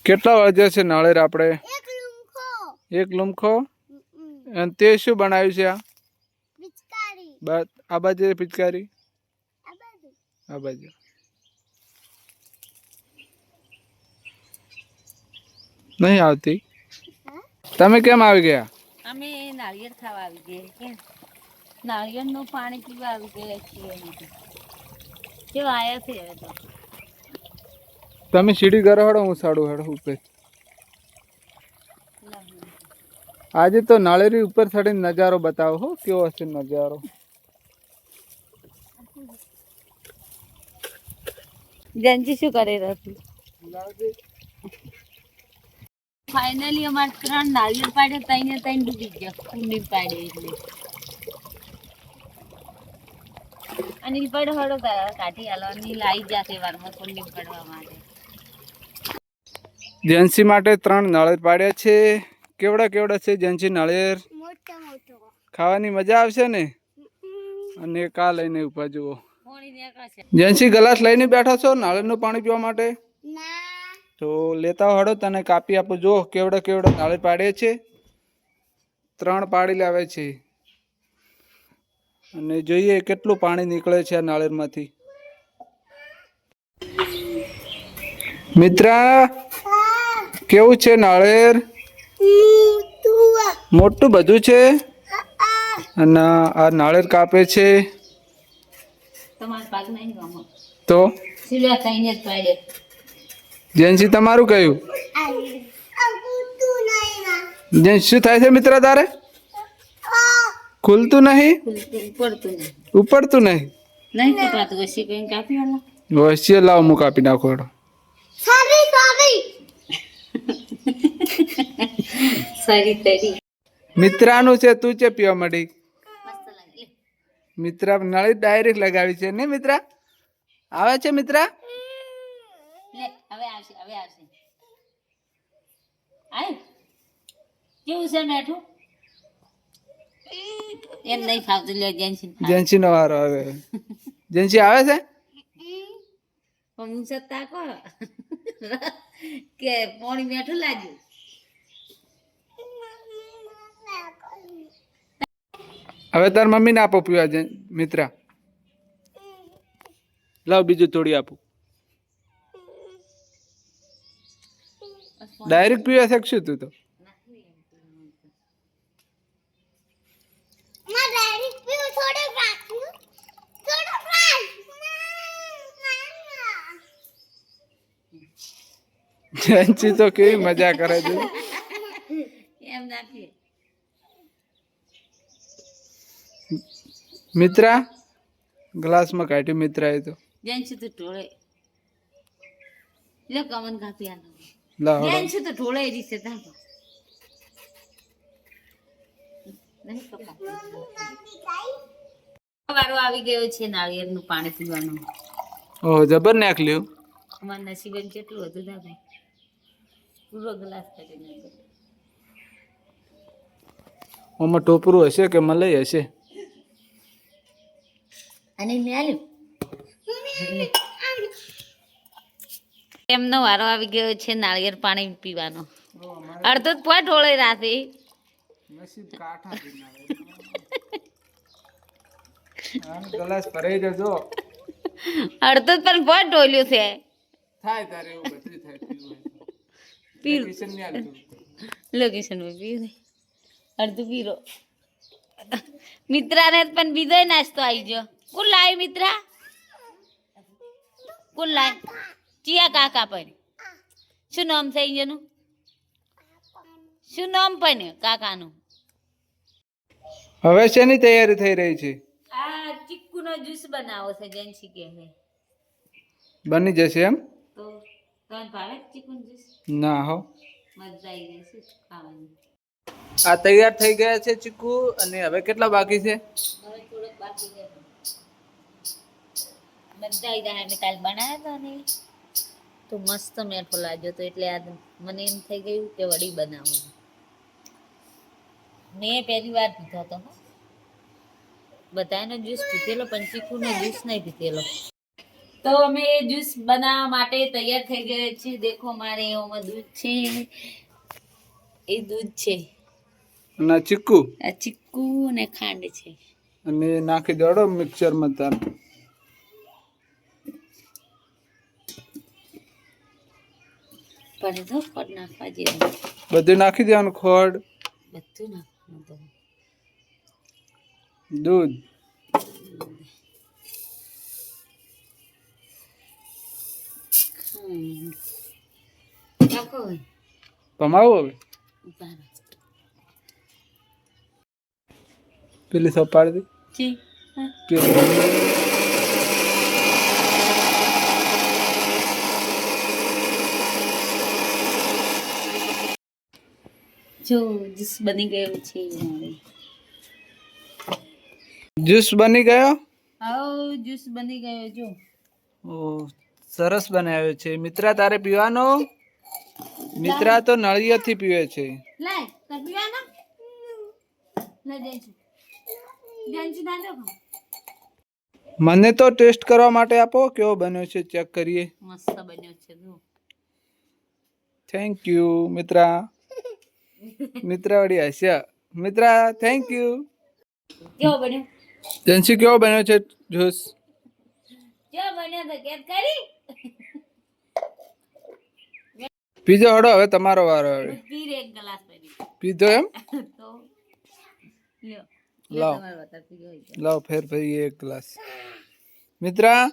કેટલા વાગે છે નાળેર આપણે? એક લુમખો. અને તે શું બનાવ્યું છે? આ પિચકારી. આ બાજુ પિચકારી, આ બાજુ. નહીં આવતી. તમે કેમ આવી ગયા? અમે નાળિયેર ખાવા આવી ગયા. કેમ નાળિયેરનું પાણી પીવા આવી ગયા છીએ. કેવા આયા છે હવે તો. તમે સીડી કરો હડો, હું સાડું હેડો ઉપર. આજે તો નાળેરી ઉપર ચડીને નજારો બતાવો હો, કેવો હશે નજારો. જંજી શું કરી રહી? ફાઇનલી અમારે 3 નાળિયેર પાડ્યા, 3 ડૂબી ગયા. કુંડી પાડે એટલે અનિલ પડે હળો કાઢી હાલવાની લાઈ જશે વારમાં કુંડી પડવા માટે. જેન્સી માટે 3 નાળિયેર પાડ્યા છે. કેવડા કેવડા છે જેન્સી નાળિયેર? ખાવાની મજા આવશે ને. અને કા લઈને ઉપર જુઓ. જેન્સી ગ્લાસ લઈને બેઠા છો નાળિયેરનું પાણી પીવા માટે? તો લેતા હડો, તને કાપી આપો. જો કેવડા કેવડા નાળિયેર પાડે છે. 3 પાડી લાવે છે. અને જોઈએ કેટલું પાણી નીકળે છે આ નાળિયેરમાંથી. મિત્રા, કેવું છે નાળિયેર? મોટું બધું છે. અને આ નાળિયેર કાપે છે તો જેન્સી તમારું કયું? જેન્સી શું થાય છે મિત્ર તારે? ખુલતું નહીં, ઉપડતું નહીં. વસીએ લાવ, હું કાપી નાખો. મિત્રાનું છે, તું છે પીવા માંડી. મિત્રા નળી ડાયરેક્ટ લગાવી છે ને. મિત્રા આવે છે. મિત્રા કેવું છે મેઠું? એમ નહીં ફાવતું. લે જેન્સી નો વારો આવે. જેન્સી આવે છે. હું સત્તા કો કે પાણી મેઠું લાગ્યું. હવે તાર મમ્મી ને આપો પીવા. મિત્રા લાવ, બીજું તોડી આપું. ડાયરેક્ટ પીવા શકશું તું તો. જેન્સી તો કેવી મજા કરે છે. એમ નાખીએ. મિત્રા ગ્લાસમાં કાઢ્યું. મિત્રા એ તો જેન્સી તો ઢોળે. લે કમન કાપી આલો. લાવ. જેન્સી તો ઢોળે રીસે તાકો. નહીં કપા. વારો આવી ગયો છે નાળિયેરનું પાણી પીવાનો. ઓહ, જબર નાખ લ્યો. અમાર નસીબન કેટલું હતું દાદા. પૂરો ગ્લાસ કરી નાખ્યો. ઓમાં ટોપરું હશે કે મલાઈ હશે? અને મેલ્યું. એમનો વારો આવી ગયો છે નાળિયેર પાણી પીવાનો. અડધો જ પોઈન્ટ ઢોળે રાતે. નસીબ કાઠા ગ્લાસ ભરાઈ જજો. અડધો જ પણ પોઈન્ટ ઢોલ્યું છે. થાય તારે એવું બધું થાય. લોકેશન માં પીવું અડધું પીરો. મિત્રાને પણ બીજો નાસ્તો આવી ગયો. કોણ લાવી મિત્રા? કોણ લાવી? ચિયા કાકા પણ. શું નામ છે એનું? શું નામ પણ કાકાનું? હવે શેની તૈયારી થઈ રહી છે? આ ચીકુનો જ્યુસ બનાવો છે. જેન્સી કે છે બની જશે એમ? તો તને ભાવે ચીકુનો જ્યુસ? ના હો, મજા આવી જશે ખાવાની. આ તૈયાર થઈ ગયા છે ચીકુ. અને હવે કેટલા બાકી છે? હવે થોડોક બાકી છે. બધા આવી જાય. કાલ બનાવ્યા હતા ને તો મસ્ત મેઠો લાગ્યો તો એટલે આ મને એમ થઈ ગયું કે વળી બનાવું. મેં પહેલી વાર પીધો હતો. બધાનો જ્યુસ પીધેલો પણ ચીકુનો જ્યુસ નહીં પીધેલો. તો અમે જ્યુસ બનાવવા માટે તૈયાર થઈ ગયા છીએ. દેખો મારે એમાં દૂધ છે, એ દૂધ છે, અને આ ચીકુ આ ચીકુ અને ખાંડ છે. અને નાખી દેડો મિક્સરમાં તાર. પણ તો ખોટ નાખવા જેવું બધું નાખી દેવાનું. ખોડ, બધું નાખવાનું તો દૂધ, નાખો પમાવો. હવે ઉતારો પેલી સપ પાડી જી દે. જો જ્યુસ બની ગયું છે મારે. જ્યુસ બની ગયો. આવો જ્યુસ બની ગયો જો. ઓ સરસ બનાવ્યો છે. મિત્રા તારે પીવાનો? મિત્રા તો નળિયેથી પીવે છે. લાય તાર પીવાના લઈ દેજો જંજી ના દો. મને તો ટેસ્ટ કરવા માટે આપો. કેવો બન્યો છે ચેક કરીએ. મસ્ત બન્યો છે જો. Thank you Mitra. મિત્રા વળી હસ્યા. Mitra thank you. કેવો બન્યો? જંશી કેવો બન્યો છે જ્યુસ? કેવો બન્યો તો કેત કરી. પીજો હડો. હવે તમારો વારો. હવે પીર એક ગ્લાસ પડી પીધો એમ? તો લ્યો લાવ તમારો વતર પી ગયો. લાવ ફેર ભાઈ એક ગ્લાસ. મિત્રા